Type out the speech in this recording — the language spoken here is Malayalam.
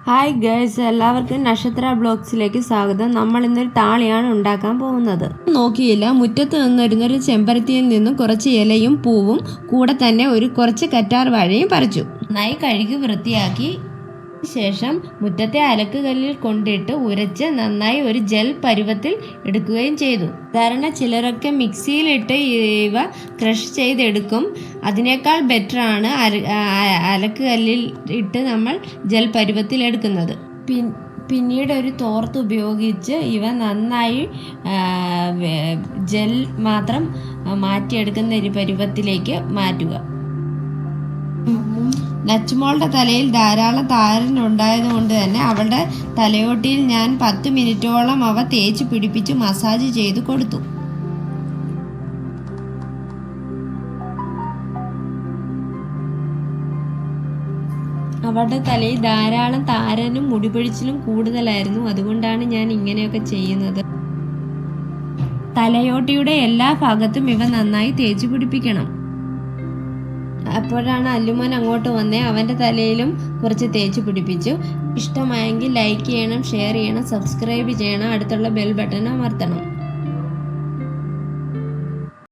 ഹായ് ഗേൾസ്, എല്ലാവർക്കും നക്ഷത്ര ബ്ലോഗ്സിലേക്ക് സ്വാഗതം. നമ്മൾ ഇന്നൊരു താളിയാണ് ഉണ്ടാക്കാൻ പോകുന്നത്. നോക്കിയില്ല, മുറ്റത്ത് നിന്നിരുന്നൊരു ചെമ്പരത്തിയിൽ നിന്നും കുറച്ച് ഇലയും പൂവും കൂടെ തന്നെ കുറച്ച് കറ്റാർ വാഴയും പറിച്ചു. നന്നായി കഴുകി വൃത്തിയാക്കി ശേഷം മുറ്റത്തെ അലക്കുകല്ലിൽ കൊണ്ടിട്ട് ഉരച്ച് നന്നായി ഒരു ജെൽ പരുവത്തിൽ എടുക്കുകയും ചെയ്തു. സാധാരണ ചിലരൊക്കെ മിക്സിയിലിട്ട് ഇവ ക്രഷ് ചെയ്തെടുക്കും. അതിനേക്കാൾ ബെറ്ററാണ് അലക്കുകല്ലിൽ ഇട്ട് നമ്മൾ ജെൽ പരുവത്തിൽ എടുക്കുന്നത്. പിന്നീട് ഒരു തോർത്ത് ഉപയോഗിച്ച് ഇവ നന്നായി ജെൽ മാത്രം മാറ്റിയെടുക്കുന്ന ഒരു പരുവത്തിലേക്ക് മാറ്റുക. നച്ചുമോളുടെ തലയിൽ ധാരാളം താരനുണ്ടായതുകൊണ്ട് തന്നെ അവളുടെ തലയോട്ടിയിൽ ഞാൻ 10 മിനിറ്റോളം അവ തേച്ച് പിടിപ്പിച്ച് മസാജ് ചെയ്ത് കൊടുത്തു. അവളുടെ തലയിൽ ധാരാളം താരനും മുടിപൊഴിച്ചിലും കൂടുതലായിരുന്നു. അതുകൊണ്ടാണ് ഞാൻ ഇങ്ങനെയൊക്കെ ചെയ്യുന്നത്. തലയോട്ടിയുടെ എല്ലാ ഭാഗത്തും ഇവ നന്നായി തേച്ച് പിടിപ്പിക്കണം. അപ്പോഴാണ് അല്ലുമോൻ അങ്ങോട്ട് വന്നേ. അവൻ്റെ തലയിലും കുറച്ച് തേച്ച് പിടിപ്പിച്ചു. ഇഷ്ടമായെങ്കിൽ ലൈക്ക് ചെയ്യണം, ഷെയർ ചെയ്യണം, സബ്സ്ക്രൈബ് ചെയ്യണം, അടുത്തുള്ള ബെൽ ബട്ടൺ അമർത്തണം.